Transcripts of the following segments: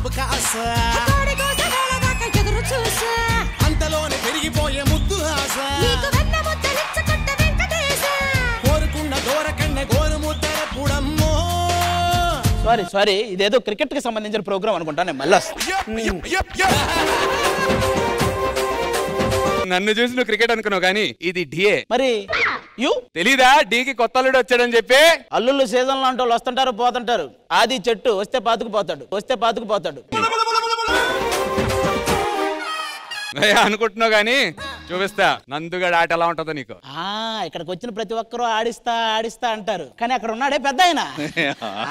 అబ్బకాస అంతలోనే పెరిగిపోయే ముద్దు ఆశ కోరుకున్న దూరకన్న గోరు ముద్దర పుడమ్మో. సారీ ఇదేదో క్రికెట్ కి సంబంధించిన ప్రోగ్రామ్ అనుకుంటా. నేను మళ్ళీ నన్ను చూసి నువ్వు క్రికెట్ అనుకున్నావు కానీ ఇది డిఏ. మరి తెలీదా డీకి కొత్త అల్లుడు వచ్చాడని చెప్పి? అల్లుళ్ళు సీజన్ లాంటి వాళ్ళు వస్తుంటారు పోతుంటారు. ఆది చెట్టు వస్తే పాతుకుపోతాడు. అనుకుంటున్నావు గానీ చూపిస్తా నందుగడ ఆట ఎలా ఉంటుందో నీకు. ఇక్కడికి వచ్చిన ప్రతి ఒక్కరూ ఆడిస్తా అంటారు, కానీ అక్కడ ఉన్నాడే పెద్ద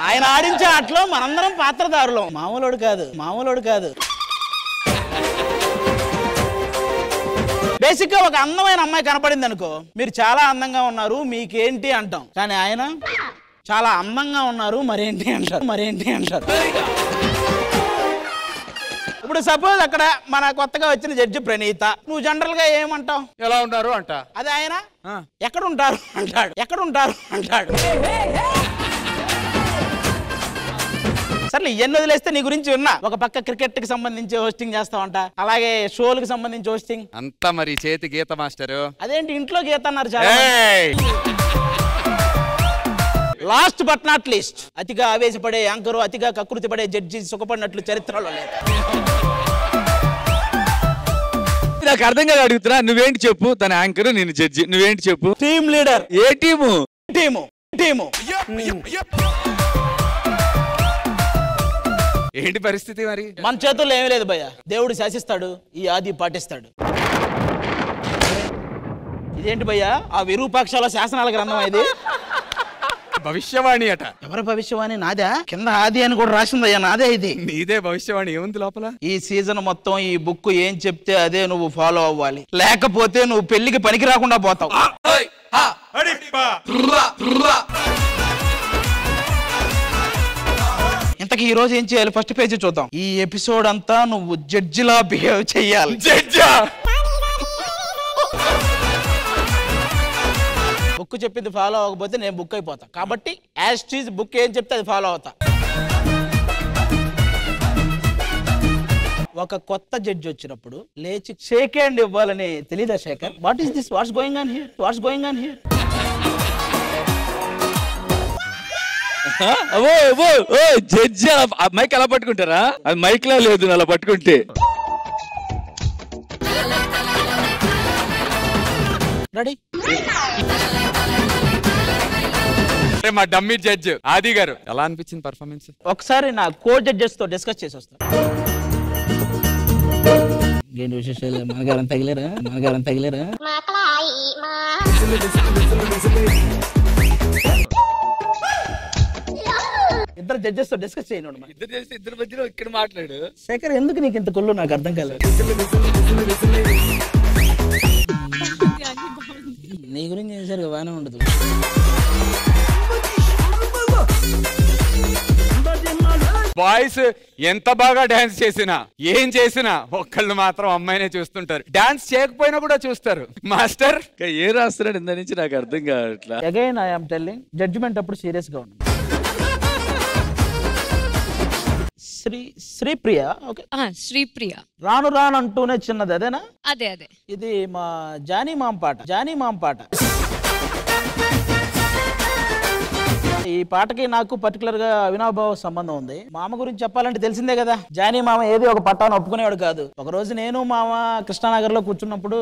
ఆయన ఆడించే ఆటలో మనందరం పాత్రదారులం. మామూలుడు కాదు. బేసిక్ గా ఒక అందమైన అమ్మాయి కనపడింది అనుకో, మీరు చాలా అందంగా ఉన్నారు మీకేంటి అంటాం, కానీ ఆయన చాలా అందంగా ఉన్నారు మరేంటి అంటారు. ఇప్పుడు సపోజ్ అక్కడ మన కొత్తగా వచ్చిన జడ్జి ప్రణీత, నువ్వు జనరల్ గా ఏమంటావు? ఎలా ఉంటారు అంట. అదే ఆయన ఎక్కడ ఉంటారు అంటాడు. సర్లే ఇవన్నీ వదిలేస్తే నీ గురించి విన్నా. ఒక పక్క క్రికెట్ కి సంబంధించి హోస్టింగ్ చేస్తావంట, అలాగే షోలకు సంబంధించి హోస్టింగ్ అంతా. మరి చేతి గీత మాస్టరు అదేంటి ఇంట్లో గీత అన్నారు చాలా. లాస్ట్ బట్ నాట్ లీస్ట్, అతిగా ఆవేశపడే యాంకరు, అతిగా కకృతి పడే జడ్జి సుఖపడినట్లు చరిత్రలో లేదు. నాకు అర్థం కాదు, అడుగుతున్నా. నువ్వేంటి చెప్పు? తన యాంకరు, నేను జడ్జి. నువ్వేంటి చెప్పు? Team leader. ఏ టీము? ఏంటి పరిస్థితి మరి? మన చేతుల్లో ఏమీ లేదు భయ్య. దేవుడు శాసిస్తాడు, ఈ ఆది పాటిస్తాడు. ఇదేంటి భయ్య ఆ విరూపాక్షల శాసనాల గ్రంథం ఇది? భవిష్యవాణి అట. ఎవరి భవిష్యవాణి? నాదా? కింద ఆది అని కూడా రాసిందయ్యా, నాదే ఇది. నీదే భవిష్యవాణి. ఏముంది లోపల? ఈ సీజన్ మొత్తం ఈ బుక్ ఏం చెప్తే అదే నువ్వు ఫాలో అవ్వాలి, లేకపోతే నువ్వు పెళ్లికి పనికి రాకుండా పోతావు. ఇంతకీ ఈ రోజు ఏం చేయాలి? ఫస్ట్ పేజీ చూద్దాం. ఈ ఎపిసోడ్ అంతా నువ్వు జడ్జిలా బిహేవ్ చెయ్యాలి. బుక్ చెప్పింది ఫాలో అవ్వకపోతే నేను బుక్ అయిపోతా, కాబట్టి యాజ్ టీజ్ బుక్ ఏం చెప్తే అది ఫాలో అవుతా. ఒక కొత్త జడ్జి వచ్చినప్పుడు లేచి షేక్ హ్యాండ్ ఇవ్వాలని తెలీదా Shekhar? What is this? What's going on here? Judge mic అలా పట్టుకుంటారా? అది మైక్ లా లేదు, అలా పట్టుకుంటే. రెడీ? మా డమ్మీ జడ్జ్ ఆది గారు ఎలా అనిపించింది పర్ఫార్మెన్స్? ఒకసారి నా కో జడ్జెస్ తో డిస్కస్ చేసి వస్తా. ఏంటి విశేషాలు? మనగారం తగిలేరా? ఇద్దరు జడ్జెస్ తో డిస్కస్ చేయండి. ఇద్దరు మధ్యలో ఇక్కడ మాట్లాడు. శేఖర్ ఎందుకు నీకు ఇంత కొల్లు నాకు అర్థం కాలేదు. నీ గురించి చేశారు బాగానే ఉండదు. బాయ్స్ ఎంత బాగా డాన్స్ చేసినా ఏం చేసినా ఒక్కళ్ళు మాత్రం అమ్మాయినే చూస్తుంటారు. డాన్స్ చేయకపోయినా కూడా చూస్తారు. మాస్టర్ ఏ రాస్తున్నాడు ఇంత నుంచి నాకు అర్థం కావట్లా. Again I am telling, judgement అప్పుడు సీరియస్ గా ఉంది. శ్రీప్రియ. ఓకే, శ్రీప్రియ. రాను అంటూనే చిన్నది అదేనా? అదే. ఇది మా జానీ మామ్ పాట. ఈ పాటకి నాకు పర్టికులర్ గా అవినాభావ సంబంధం ఉంది. మామ గురించి చెప్పాలంటే తెలిసిందే కదా, జానీ మామ ఏది ఒక పట్టాన్ని ఒప్పుకునేవాడు కాదు. ఒక రోజు నేను మామ కృష్ణానగర్ లో కూర్చున్నప్పుడు,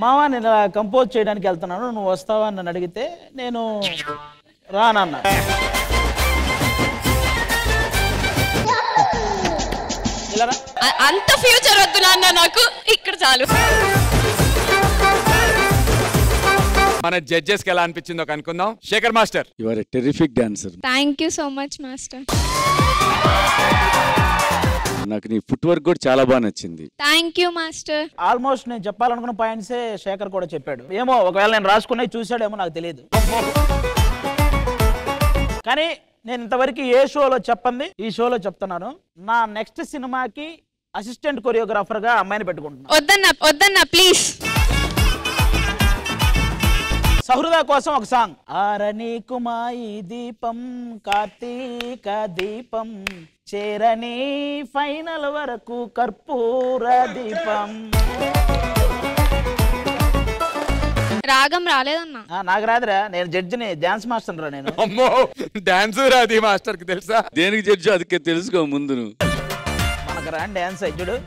మామ నేను కంపోజ్ చేయడానికి వెళ్తున్నాను, నువ్వు వస్తావా అని నన్ను అడిగితే నేను రానన్నా. అంత ఫ్యూచర్ వద్దు నాన్న, నాకు ఇక్కడ చాలు. మన జడ్జెస్ కి ఎలా అనిపించిందో కనుక్కుందాం. Shekhar master, you are a terrific dancer. Thank you so much master. నాకు నీ ఫుట్ వర్క్ కూడా చాలా బాగా నచ్చింది. Thank you master. ఆల్మోస్ట్ నేను చెప్పాలనుకున్న పాయింట్సే శేఖర్ కూడా చెప్పాడు. ఏమో ఒకవేళ నేను రాసుకున్నవి చూసాడేమో నాకు తెలియదు. కానీ నేను ఇంతవరకు ఏ షోలో చెప్పండి ఈ షోలో చెప్తున్నాను. నా నెక్స్ట్ సినిమాకి అసిస్టెంట్ కొరియోగ్రాఫర్ గా అమ్మాయిని పెట్టుకుంటున్నాను. వద్దన్నా ప్లీజ్. సహృదా కోసం ఒక సాంగ్. ఆరని కుమాయి దీపం కార్తీక దీపం చేరని ఫైనల్ వరకు కర్పూర దీపం. రాగం రాలేదన్నా. నాకు రాదురా, నేను జడ్జిని, డాన్స్ మాస్టర్ రా నేను. అమ్మో డాన్స్ రాది మాస్టర్ కి తెలుసా? దేనికి జడ్జి అది తెలుసుకో ముందు నువ్వు. మనకు రా dance అయ్యుడు.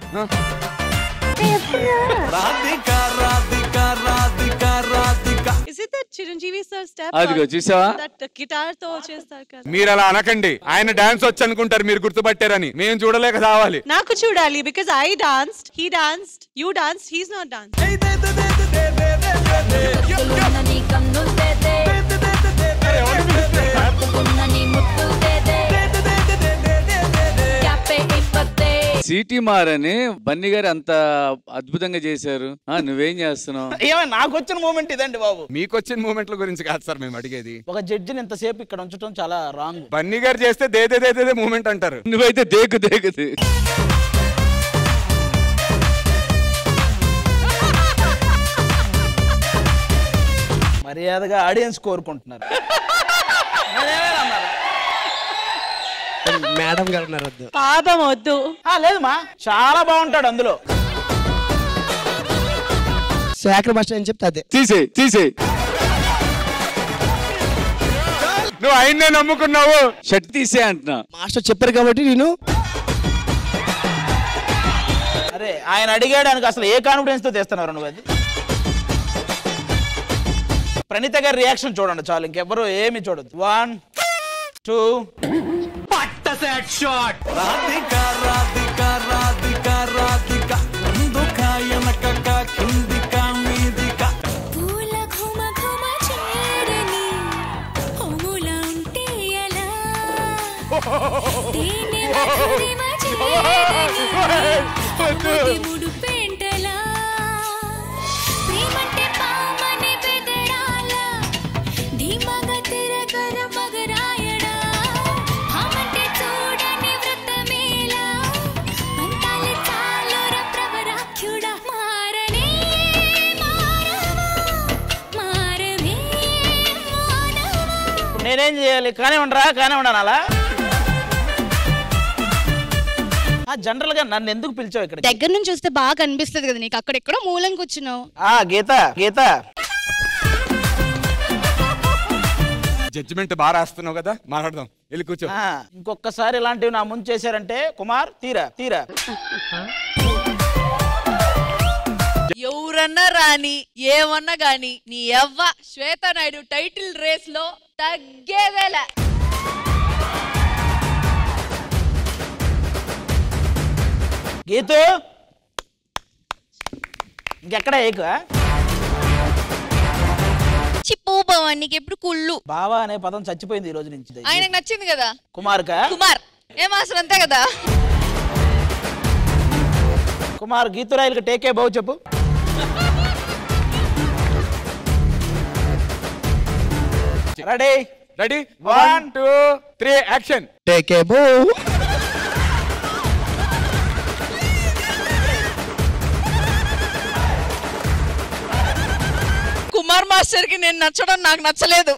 Is it that Chiranjeevi sir step? అదిగో చూసావా? That guitar తో చేస్తారు కదా. మీరు అలా అనకండి, ఆయన డాన్స్ వచ్చి అనుకుంటారు మీరు గుర్తుపట్టారని. మేము చూడలేక రావాలి. నాకు చూడాలి because I danced, he danced, you danced, he's not danced. City మారని బన్నీ గారు అంత అద్భుతంగా చేశారు. నువ్వేం చేస్తున్నావు? ఏమైనా నాకు వచ్చిన మూమెంట్ ఇదండి బాబు. మీకు వచ్చిన మూమెంట్ల గురించి కాదు సార్ మేము అడిగేది. ఒక జడ్జిని ఇంతసేపు ఇక్కడ ఉంచడం చాలా రాంగ్. బన్నీ గారు చేస్తే దేదే మూమెంట్ అంటారు, నువ్వైతే దేకు. మర్యాదగా ఆడియన్స్ కోరుకుంటున్నారు. మేడం గారు ఉన్నారు, వద్దు పాపం వద్దు. లేదు మా, చాలా బాగుంటాడు అందులో. శేఖర్ మాస్టర్ అని చెప్తే అదే తీసే నువ్వు ఆయన్నే నమ్ముకున్నావు. షర్ట్ తీసే అంటున్నా. మాస్టర్ చెప్పారు కాబట్టి నేను. అరే ఆయన అడిగాడానికి అసలు ఏ కాన్ఫిడెన్స్ తో తెస్తున్నారు నువ్వు? అది ప్రణీత గారి రియాక్షన్ చూడండి చాలు, ఇంకెవ్వరు ఏమి చూడదు. 1 2 నేనేం చేయాలి? కానివ్వండి అలా. జనరల్ గా నన్ను ఎందుకు పిలిచావు ఇక్కడ? దగ్గర నుంచి చూస్తే బాగా కనిపిస్తుంది కదా నీకు, అక్కడెక్కడో మూలం కూర్చున్నావు. గీత జడ్జిమెంట్ బాగా రాస్తున్నావు కదా, మాట్లాడదాం. వెళ్ళి కూర్చో. ఇంకొకసారి ఇలాంటివి నా ముందు చేశారంటే కుమార్ తీరా. ఎవరన్నా రాని ఏమన్నా గాని నీ యవ్వ శ్వేత నాయుడు టైటిల్ రేస్ లో తగ్గేవేళ. గీతు ఇంకెక్కడ ఏకు చిప్పు బావా, నీకు ఎప్పుడు కుళ్ళు. బావా అనే పదం చచ్చిపోయింది ఈ రోజు నుంచి. ఆయనకు నచ్చింది కదా కుమార్ ఏం అసలు అంతే కదా. కుమార్ గీతురాయిలకి టేకే బావు చెప్పు. Ready 1 2 3 action. టేకే బో. కుమార్ మాస్టర్ కి నేను నచ్చడం నాకు నచ్చలేదు.